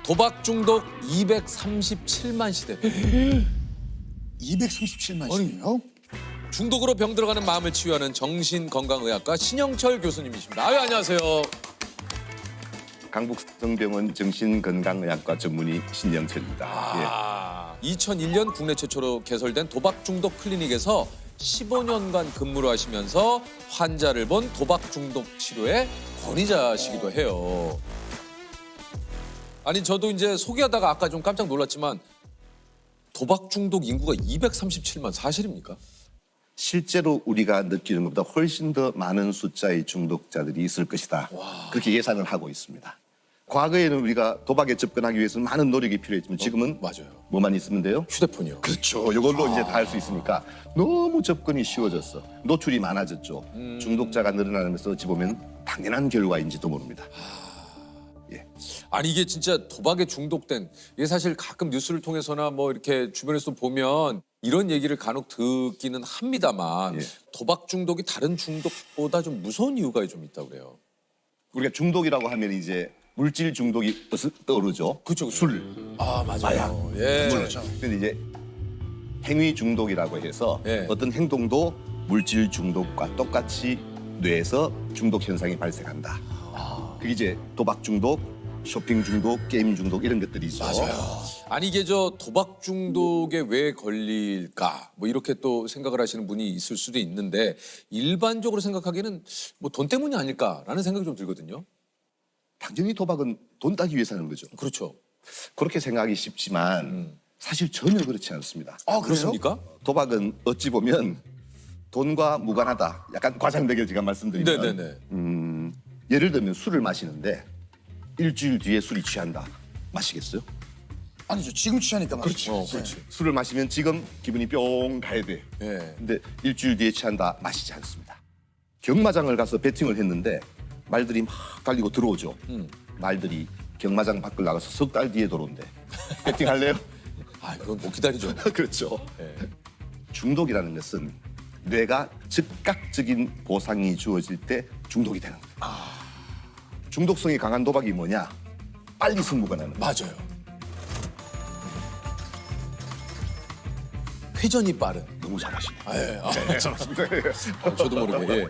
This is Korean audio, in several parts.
도박 중독 237만 시대. 237만 시네요. 중독으로 병들어가는 마음을 치유하는 정신건강의학과 신영철 교수님이십니다. 아유, 안녕하세요. 강북성병원 정신건강의학과 전문의 신영철입니다. 2001년 국내 최초로 개설된 도박 중독 클리닉에서 15년간 근무를 하시면서 환자를 본 도박 중독 치료의 권위자시기도 해요. 아니, 저도 이제 소개하다가 아까 좀 깜짝 놀랐지만 도박 중독 인구가 237만 사실입니까? 실제로 우리가 느끼는 것보다 훨씬 더 많은 숫자의 중독자들이 있을 것이다. 그렇게 예상을 하고 있습니다. 과거에는 우리가 도박에 접근하기 위해서는 많은 노력이 필요했지만 지금은 맞아요. 뭐만 있으면 돼요? 휴대폰이요. 그렇죠. 이걸로 이제 다 할 수 있으니까 너무 접근이 쉬워졌어. 노출이 많아졌죠. 중독자가 늘어나면서 어찌 보면 당연한 결과인지도 모릅니다. 아니, 이게 진짜 도박에 중독된, 이게 사실 가끔 뉴스를 통해서나 뭐 이렇게 주변에서 보면 이런 얘기를 간혹 듣기는 합니다만 예. 도박 중독이 다른 중독보다 좀 무서운 이유가 좀 있다고 그래요. 우리가 중독이라고 하면 이제 물질 중독이 떠오르죠. 그쵸, 그쵸. 술, 아, 맞아요. 마약. 예. 그렇죠. 근데 이제 행위 중독이라고 해서 예. 어떤 행동도 물질 중독과 똑같이 뇌에서 중독 현상이 발생한다. 그게 이제 도박 중독, 쇼핑 중독, 게임 중독 이런 것들이죠. 맞아요. 아니, 이게 저 도박 중독에 왜 걸릴까? 뭐 이렇게 또 생각을 하시는 분이 있을 수도 있는데 일반적으로 생각하기에는 뭐 돈 때문이 아닐까라는 생각이 좀 들거든요. 당연히 도박은 돈 따기 위해서 하는 거죠. 그렇죠. 그렇게 생각하기 쉽지만 사실 전혀 그렇지 않습니다. 아, 그래요? 그렇습니까? 도박은 어찌 보면 돈과 무관하다. 약간 과장되게 제가 말씀드리면 네네네. 예를 들면 술을 마시는데 일주일 뒤에 술이 취한다. 마시겠어요? 아니죠. 지금 취하니까 말이죠. 그렇지. 술을 마시면 지금 기분이 뿅 가야 돼. 예. 근데 일주일 뒤에 취한다. 마시지 않습니다. 경마장을 가서 배팅을 했는데 말들이 막 달리고 들어오죠. 말들이 경마장 밖을 나가서 석 달 뒤에 들어온대. 배팅할래요? 아, 그건 못 기다리죠. 그렇죠. 예. 중독이라는 것은 뇌가 즉각적인 보상이 주어질 때 중독이 되는 거예요. 중독성이 강한 도박이 뭐냐? 빨리 승부가 나는 거예요. 맞아요. 회전이 빠른. 너무 잘하시네. 저도 모르게 예.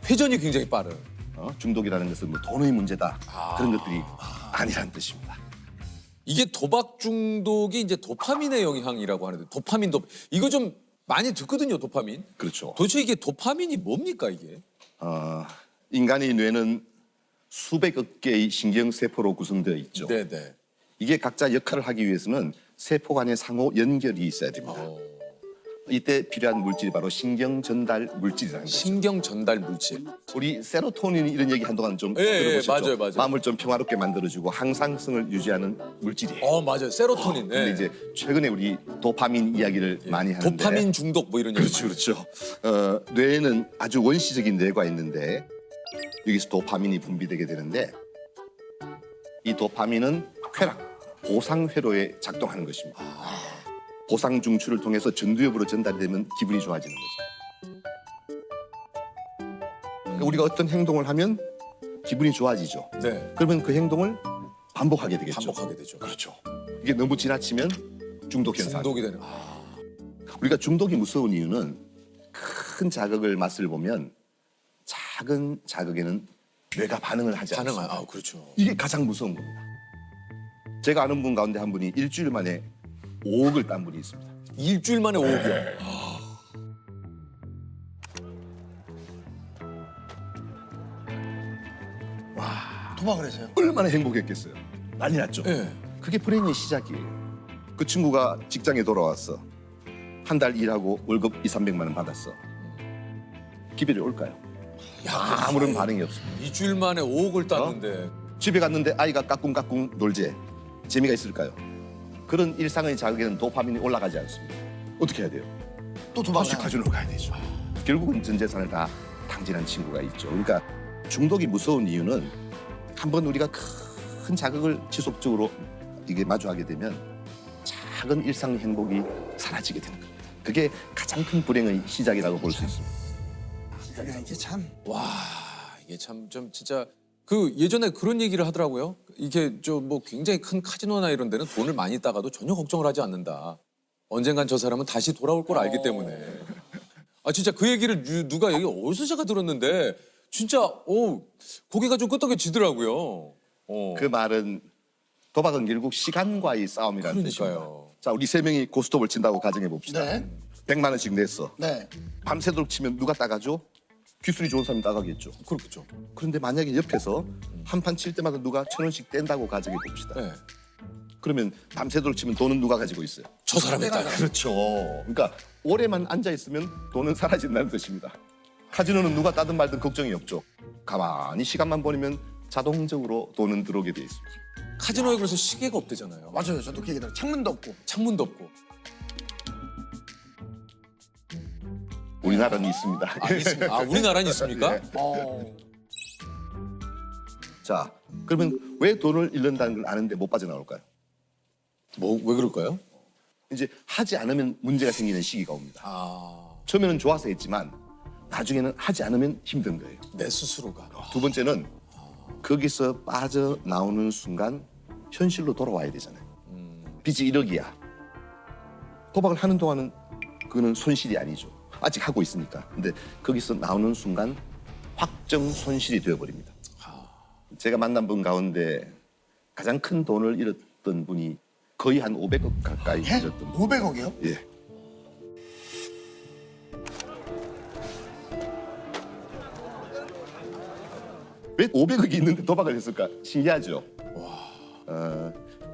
회전이 굉장히 빠른. 중독이라는 것은 뭐 돈의 문제다. 그런 것들이 아니라는 뜻입니다. 이게 도박 중독이 이제 도파민의 영향이라고 하는데 도파민 이거 좀 많이 듣거든요, 도파민. 그렇죠. 도대체 이게 도파민이 뭡니까 이게? 인간의 뇌는 수백억 개의 신경세포로 구성되어 있죠. 네네. 이게 각자 역할을 하기 위해서는 세포 간의 상호 연결이 있어야 됩니다. 이때 필요한 물질이 바로 신경 전달 물질이라는 거죠. 신경 전달 물질. 우리 세로토닌 이런 얘기 한동안 좀 예, 들어보셨죠? 맞아요, 맞아요. 마음을 좀 평화롭게 만들어주고 항상성을 유지하는 물질이에요. 맞아요. 세로토닌. 근데 예. 이제 최근에 우리 도파민 이야기를 많이 하는데 도파민 중독 뭐 이런 얘기. 그렇죠, 그렇죠. 뇌에는 아주 원시적인 뇌가 있는데 여기서 도파민이 분비되게 되는데 이 도파민은 쾌락, 보상 회로에 작동하는 것입니다. 보상 중추를 통해서 전두엽으로 전달이 되면 기분이 좋아지는 거죠. 그러니까 우리가 어떤 행동을 하면 기분이 좋아지죠. 네. 그러면 그 행동을 반복하게 되겠죠. 반복하게 되죠. 그렇죠. 이게 너무 지나치면 중독 현상. 중독이 되는. 우리가 중독이 무서운 이유는 큰 자극을 맛을 보면 작은 자극에는 뇌가 반응을 하지 않습니다. 반응한. 그렇죠. 이게 가장 무서운 겁니다. 제가 아는 분 가운데 한 분이 일주일 만에 5억을 딴 분이 있습니다. 일주일 만에 5억이요. 도박을 해서요. 얼마나 행복했겠어요. 난리 났죠. 예. 그게 불행의 시작이에요. 그 친구가 직장에 돌아왔어. 한 달 일하고 월급 200~300만 원 받았어. 기별이 올까요? 아무런 반응이 없습니다. 일주일 만에 5억을 땄는데. 집에 갔는데 아이가 까꿍까꿍 놀재. 재미가 있을까요? 그런 일상의 자극에는 도파민이 올라가지 않습니다. 어떻게 해야 돼요? 또 도박을 다시 카지노로 가야 되죠. 결국은 전 재산을 다 탕진한 친구가 있죠. 그러니까 중독이 무서운 이유는 한번 우리가 큰 자극을 지속적으로 이게 마주하게 되면 작은 일상 행복이 사라지게 되는 겁니다. 그게 가장 큰 불행의 시작이라고 볼 수 있습니다. 이게 참 와, 이게 참 좀 진짜 그 예전에 그런 얘기를 하더라고요. 이게 저 뭐 굉장히 큰 카지노나 이런 데는 돈을 많이 따가도 전혀 걱정을 하지 않는다. 언젠간 저 사람은 다시 돌아올 걸 알기 때문에. 아 진짜 그 얘기를 누가 여기 어디서 제가 들었는데 진짜 고개가 좀 끄덕여지더라고요. 그 말은 도박은 결국 시간과의 싸움이라는 뜻입니다. 그러니까요. 자, 우리 세 명이 고스톱을 친다고 가정해 봅시다. 네. 100만 원씩 냈어. 네. 밤새도록 치면 누가 따가죠? 기술이 좋은 사람이 따가겠죠. 그렇겠죠. 그런데 만약에 옆에서 한 판 칠 때마다 누가 1,000원씩 뗀다고 가정해 봅시다. 네. 그러면 밤새도록 치면 돈은 누가 가지고 있어요? 저 사람이 따요. 그렇죠. 그러니까 오래만 앉아 있으면 돈은 사라진다는 뜻입니다. 카지노는 누가 따든 말든 걱정이 없죠. 가만히 시간만 보내면 자동적으로 돈은 들어오게 돼 있습니다. 카지노에 그래서 시계가 없대잖아요. 맞아요. 저도 그 얘기 들어요. 창문도 없고. 창문도 없고. 우리나라는 있습니다. 아, 있습니다. 아, 우리나라는 있습니까? 네. 어. 자, 그러면 왜 돈을 잃는다는 걸 아는데 못 빠져나올까요? 뭐 왜 그럴까요? 이제 하지 않으면 문제가 생기는 시기가 옵니다. 아, 처음에는 좋아서 했지만 나중에는 하지 않으면 힘든 거예요. 내 스스로가. 두 번째는 거기서 빠져나오는 순간 현실로 돌아와야 되잖아요. 빚이 1억이야. 도박을 하는 동안은 그거는 손실이 아니죠. 아직 하고 있으니까. 근데 거기서 나오는 순간 확정 손실이 되어버립니다. 제가 만난 분 가운데 가장 큰 돈을 잃었던 분이 거의 한 500억 가까이 예? 잃었던 분. 500억이요? 예. 왜 500억이 있는데 도박을 했을까? 신기하죠.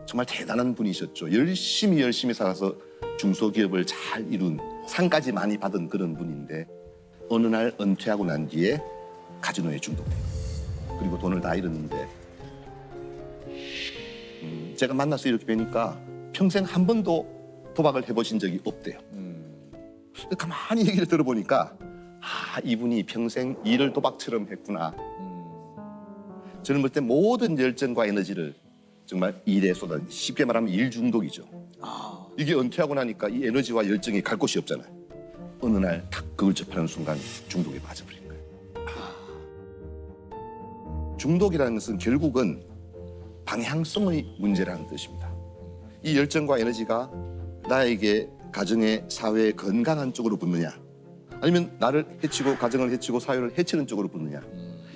정말 대단한 분이셨죠. 열심히 살아서 중소기업을 잘 이룬 상까지 많이 받은 그런 분인데 어느 날 은퇴하고 난 뒤에 카지노에 중독돼요. 그리고 돈을 다 잃었는데 제가 만나서 이렇게 뵈니까 평생 한 번도 도박을 해보신 적이 없대요. 가만히 얘기를 들어보니까 이분이 평생 일을 도박처럼 했구나. 저는 볼 때 모든 열정과 에너지를 정말 일에 쏟아, 쉽게 말하면 일 중독이죠. 이게 은퇴하고 나니까 이 에너지와 열정이 갈 곳이 없잖아요. 어느 날 딱 그걸 접하는 순간 중독에 빠져버린 거예요. 중독이라는 것은 결국은 방향성의 문제라는 뜻입니다. 이 열정과 에너지가 나에게 가정의 사회의 건강한 쪽으로 붙느냐 아니면 나를 해치고 가정을 해치고 사회를 해치는 쪽으로 붙느냐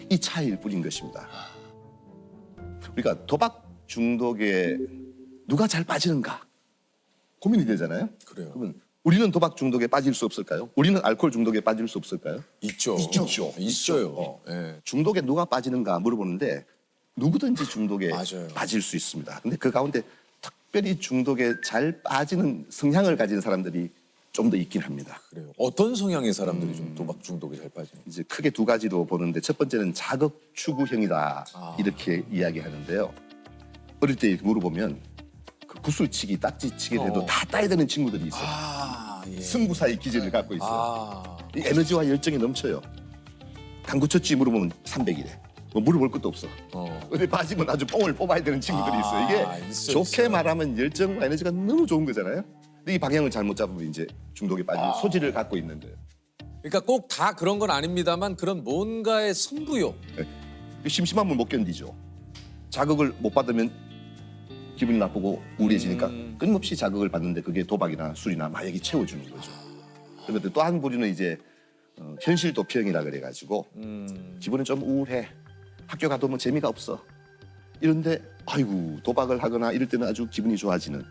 이 차이일 뿐인 것입니다. 우리가 도박 중독에 누가 잘 빠지는가 고민이 되잖아요. 그래요. 그러면 우리는 도박 중독에 빠질 수 없을까요? 우리는 알코올 중독에 빠질 수 없을까요? 있죠. 있어요. 예. 중독에 누가 빠지는가 물어보는데 누구든지 중독에 맞아요. 빠질 수 있습니다. 근데 그 가운데 특별히 중독에 잘 빠지는 성향을 가진 사람들이 좀 더 있긴 합니다. 그래요. 어떤 성향의 사람들이 좀 도박 중독에 잘 빠지는? 이제 크게 두 가지로 보는데 첫 번째는 자극 추구형이다 이렇게 이야기하는데요. 어릴 때 이렇게 물어보면 그 구슬치기, 딱지치기 해도 다 따야 되는 친구들이 있어요. 예. 승부사의 기질을 갖고 있어요. 아, 이 에너지와 열정이 넘쳐요. 당구 쳤지 물어보면 300이래. 뭐 물어볼 것도 없어. 근데 빠지면 아주 뽕을 뽑아야 되는 친구들이 있어요. 이게 있어요, 좋게 있어요. 말하면 열정과 에너지가 너무 좋은 거잖아요. 근데 이 방향을 잘못 잡으면 이제 중독에 빠지는 소질을 갖고 있는데 그러니까 꼭 다 그런 건 아닙니다만 그런 뭔가의 승부욕. 심심함을 못 견디죠. 자극을 못 받으면 기분이 나쁘고 우울해지니까 끊임없이 자극을 받는데 그게 도박이나 술이나 마약이 채워주는 거죠. 그런데 또 한 부류는 이제 현실 도피형이라 그래가지고 기분은 좀 우울해. 학교 가도 뭐 재미가 없어. 이런데 아이고 도박을 하거나 이럴 때는 아주 기분이 좋아지는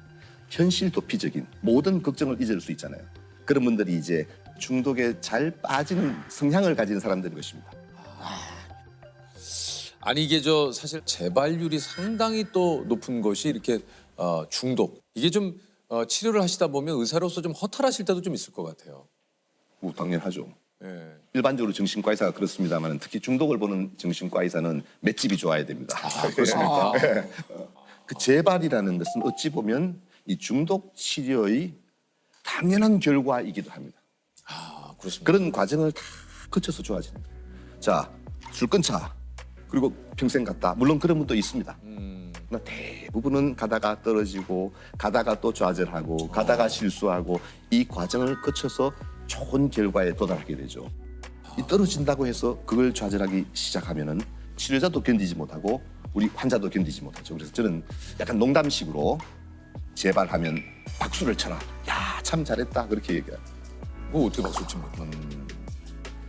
현실 도피적인 모든 걱정을 잊을 수 있잖아요. 그런 분들이 이제 중독에 잘 빠지는 성향을 가진 사람들인 것입니다. 아니 이게 저 사실 재발률이 상당히 또 높은 것이 이렇게 중독. 이게 좀 치료를 하시다 보면 의사로서 좀 허탈하실 때도 좀 있을 것 같아요. 뭐 당연하죠. 예. 일반적으로 정신과 의사가 그렇습니다만 특히 중독을 보는 정신과 의사는 맷집이 좋아야 됩니다. 그렇습니까? 그 재발이라는 것은 어찌 보면 이 중독 치료의 당연한 결과이기도 합니다. 아, 그렇습니다. 그런 과정을 다 거쳐서 좋아지는 거예요. 자, 술 끊자. 그리고 평생 갔다. 물론 그런 분도 있습니다. 그러나 대부분은 가다가 떨어지고 가다가 또 좌절하고 가다가 실수하고 이 과정을 거쳐서 좋은 결과에 도달하게 되죠. 이 떨어진다고 해서 그걸 좌절하기 시작하면은 치료자도 견디지 못하고 우리 환자도 견디지 못하죠. 그래서 저는 약간 농담식으로 재발하면 박수를 쳐라. 야, 참 잘했다. 그렇게 얘기해요. 뭐 어떻게 박수 칩니까?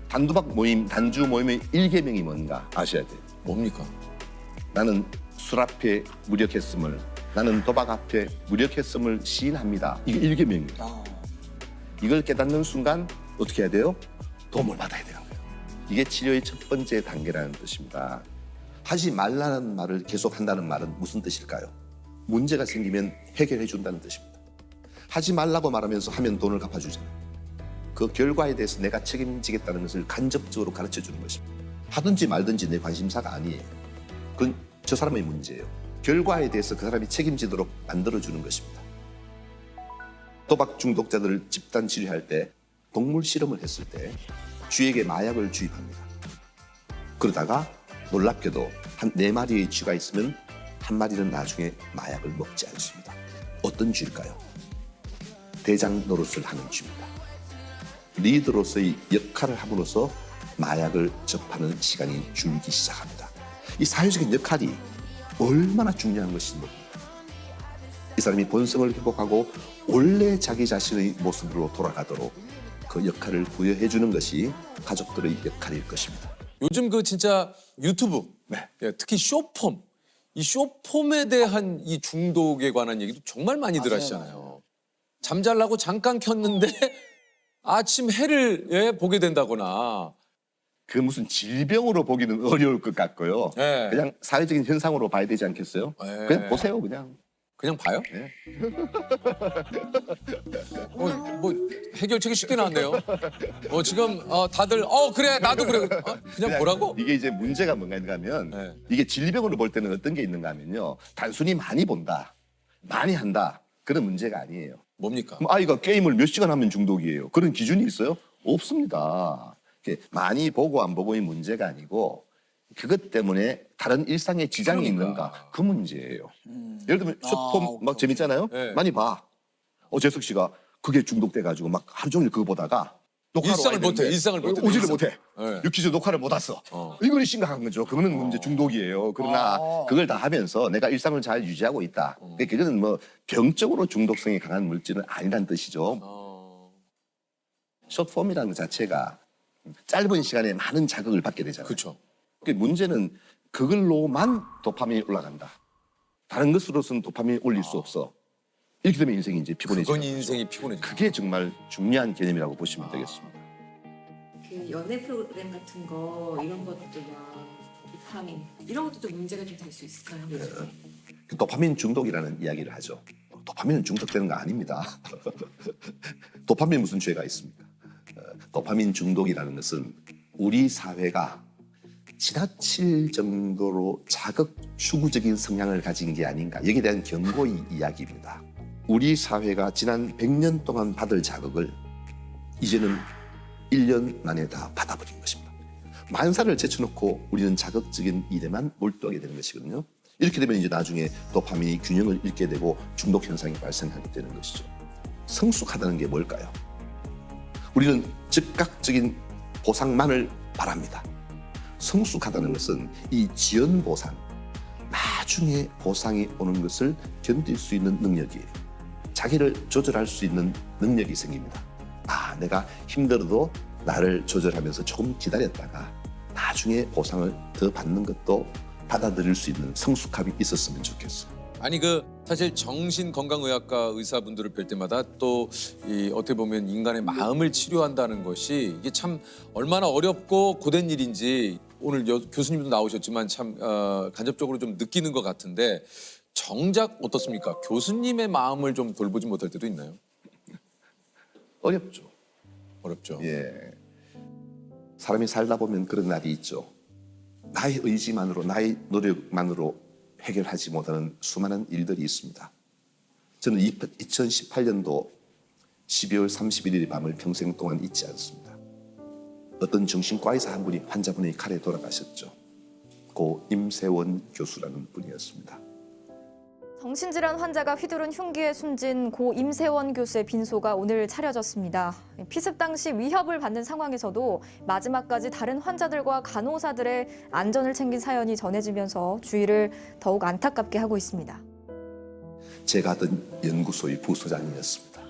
단도박 모임, 단주 모임의 1계명이 뭔가 아셔야 돼요. 뭡니까? 나는 술 앞에 무력했음을, 나는 도박 앞에 무력했음을 시인합니다. 이게 1계명이에요. 이걸 깨닫는 순간 어떻게 해야 돼요? 도움을 받아야 되는 거예요. 이게 치료의 첫 번째 단계라는 뜻입니다. 하지 말라는 말을 계속 한다는 말은 무슨 뜻일까요? 문제가 생기면 해결해 준다는 뜻입니다. 하지 말라고 말하면서 하면 돈을 갚아주잖아요. 그 결과에 대해서 내가 책임지겠다는 것을 간접적으로 가르쳐 주는 것입니다. 하든지 말든지 내 관심사가 아니에요. 그건 저 사람의 문제예요. 결과에 대해서 그 사람이 책임지도록 만들어주는 것입니다. 도박 중독자들을 집단 치료할 때 동물 실험을 했을 때 쥐에게 마약을 주입합니다. 그러다가 놀랍게도 한 4마리의 쥐가 있으면 한 마리는 나중에 마약을 먹지 않습니다. 어떤 쥐일까요? 대장 노릇을 하는 쥐입니다. 리더로서의 역할을 함으로써 마약을 접하는 시간이 줄기 시작합니다. 이 사회적인 역할이 얼마나 중요한 것인지 모릅니다. 이 사람이 본성을 회복하고 원래 자기 자신의 모습으로 돌아가도록 그 역할을 부여해 주는 것이 가족들의 역할일 것입니다. 요즘 그 진짜 유튜브, 네. 예, 특히 쇼폼, 이 쇼폼에 대한 이 중독에 관한 얘기도 정말 많이들 하시잖아요. 잠잘라고 잠깐 켰는데 아침 해를 예, 보게 된다거나. 그 무슨 질병으로 보기는 어려울 것 같고요. 네. 그냥 사회적인 현상으로 봐야 되지 않겠어요? 네. 그냥 보세요, 그냥. 그냥 봐요? 네. 뭐 해결책이 쉽게 나왔네요. 지금 다들 그래 나도 그래. 그냥 보라고? 이게 이제 문제가 뭔가 하면 네. 이게 질병으로 볼 때는 어떤 게 있는가 하면요. 단순히 많이 본다, 많이 한다 그런 문제가 아니에요. 뭡니까? 그럼 아이가 게임을 몇 시간 하면 중독이에요. 그런 기준이 있어요? 없습니다. 이렇게 많이 보고 안 보고의 문제가 아니고 그것 때문에 다른 일상에 지장이 그러니까. 있는가 그 문제예요. 예를 들면 쇼폼 막 재밌잖아요. 네. 많이 봐. 재석 씨가 그게 중독돼가지고 막 하루 종일 그거 보다가 녹화로 일상을 와야 되는데 못해, 일상을 못해. 오지를 일상. 못해. 네. 유퀴즈 녹화를 못 왔어. 이거는 심각한 거죠. 그거는 문제 중독이에요. 그러나 그걸 다 하면서 내가 일상을 잘 유지하고 있다. 그거는 뭐 병적으로 중독성이 강한 물질은 아니란 뜻이죠. 숏폼이라는 것 자체가 짧은 시간에 많은 자극을 받게 되잖아요. 그렇죠. 문제는 그걸로만 도파민이 올라간다. 다른 것으로서는 도파민이 올릴 수 없어. 이렇게 되면 인생이 이제 피곤해지죠. 그건 인생이 피곤해져. 그게 정말 중요한 개념이라고 보시면 되겠습니다. 그 연애 프로그램 같은 거 이런 것도 막 도파민 이런 것도 좀 문제가 좀 될 수 있을까요? 그 도파민 중독이라는 이야기를 하죠. 도파민은 중독되는 거 아닙니다. 도파민 무슨 죄가 있습니까? 도파민 중독이라는 것은 우리 사회가 지나칠 정도로 자극 추구적인 성향을 가진 게 아닌가 여기에 대한 경고의 이야기입니다. 우리 사회가 지난 100년 동안 받을 자극을 이제는 1년 만에 다 받아버린 것입니다. 만사를 제쳐놓고 우리는 자극적인 일에만 몰두하게 되는 것이거든요. 이렇게 되면 이제 나중에 도파민이 균형을 잃게 되고 중독 현상이 발생하게 되는 것이죠. 성숙하다는 게 뭘까요? 우리는 즉각적인 보상만을 바랍니다. 성숙하다는 것은 이 지연 보상, 나중에 보상이 오는 것을 견딜 수 있는 능력이에요. 자기를 조절할 수 있는 능력이 생깁니다. 내가 힘들어도 나를 조절하면서 조금 기다렸다가 나중에 보상을 더 받는 것도 받아들일 수 있는 성숙함이 있었으면 좋겠어요. 아니 사실 정신건강의학과 의사분들을 뵐 때마다 또 어떻게 보면 인간의 마음을 치료한다는 것이 이게 참 얼마나 어렵고 고된 일인지 오늘 교수님도 나오셨지만 참 간접적으로 좀 느끼는 것 같은데 정작 어떻습니까? 교수님의 마음을 좀 돌보지 못할 때도 있나요? 어렵죠. 어렵죠. 예. 사람이 살다 보면 그런 날이 있죠. 나의 의지만으로, 나의 노력만으로 해결하지 못하는 수많은 일들이 있습니다. 저는 2018년도 12월 31일 밤을 평생 동안 잊지 않습니다. 어떤 정신과 의사 한 분이 환자분의 칼에 돌아가셨죠. 고 임세원 교수라는 분이었습니다. 정신질환 환자가 휘두른 흉기에 숨진 고 임세원 교수의 빈소가 오늘 차려졌습니다. 피습 당시 위협을 받는 상황에서도 마지막까지 다른 환자들과 간호사들의 안전을 챙긴 사연이 전해지면서 주위를 더욱 안타깝게 하고 있습니다. 제가 하던 연구소의 부소장이었습니다.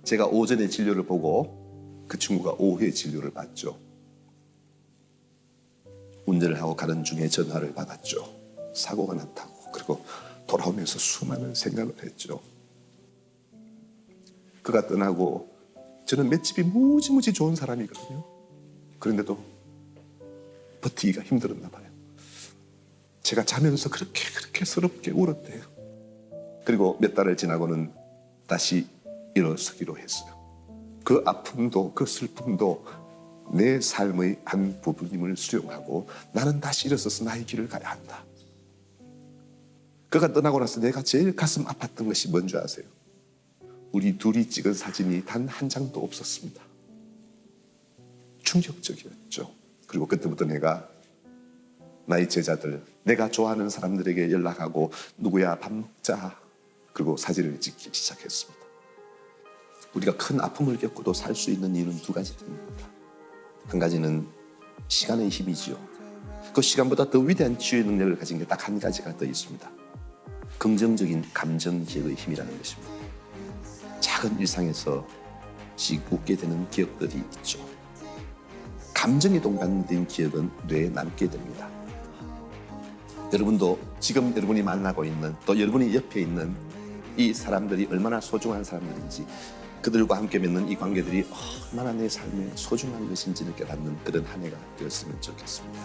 제가 오전에 진료를 보고 그 친구가 오후에 진료를 받죠. 운전을 하고 가는 중에 전화를 받았죠. 사고가 났다고. 그리고 돌아오면서 수많은 생각을 했죠. 그가 떠나고 저는 맷집이 무지무지 좋은 사람이거든요. 그런데도 버티기가 힘들었나 봐요. 제가 자면서 그렇게 서럽게 울었대요. 그리고 몇 달을 지나고는 다시 일어서기로 했어요. 그 아픔도 그 슬픔도 내 삶의 한 부분임을 수용하고 나는 다시 일어서서 나의 길을 가야 한다. 그가 떠나고 나서 내가 제일 가슴 아팠던 것이 뭔지 아세요? 우리 둘이 찍은 사진이 단 한 장도 없었습니다. 충격적이었죠. 그리고 그때부터 내가 나의 제자들, 내가 좋아하는 사람들에게 연락하고 누구야 밥 먹자. 그리고 사진을 찍기 시작했습니다. 우리가 큰 아픔을 겪고도 살 수 있는 이유는 두 가지입니다. 한 가지는 시간의 힘이지요. 그 시간보다 더 위대한 치유의 능력을 가진 게 딱 한 가지가 더 있습니다. 긍정적인 감정 기억의 힘이라는 것입니다. 작은 일상에서 웃게 되는 기억들이 있죠. 감정에 동반된 기억은 뇌에 남게 됩니다. 여러분도 지금 여러분이 만나고 있는 또 여러분이 옆에 있는 이 사람들이 얼마나 소중한 사람들인지 그들과 함께 맺는 이 관계들이 얼마나 내 삶에 소중한 것인지를 깨닫는 그런 한 해가 되었으면 좋겠습니다.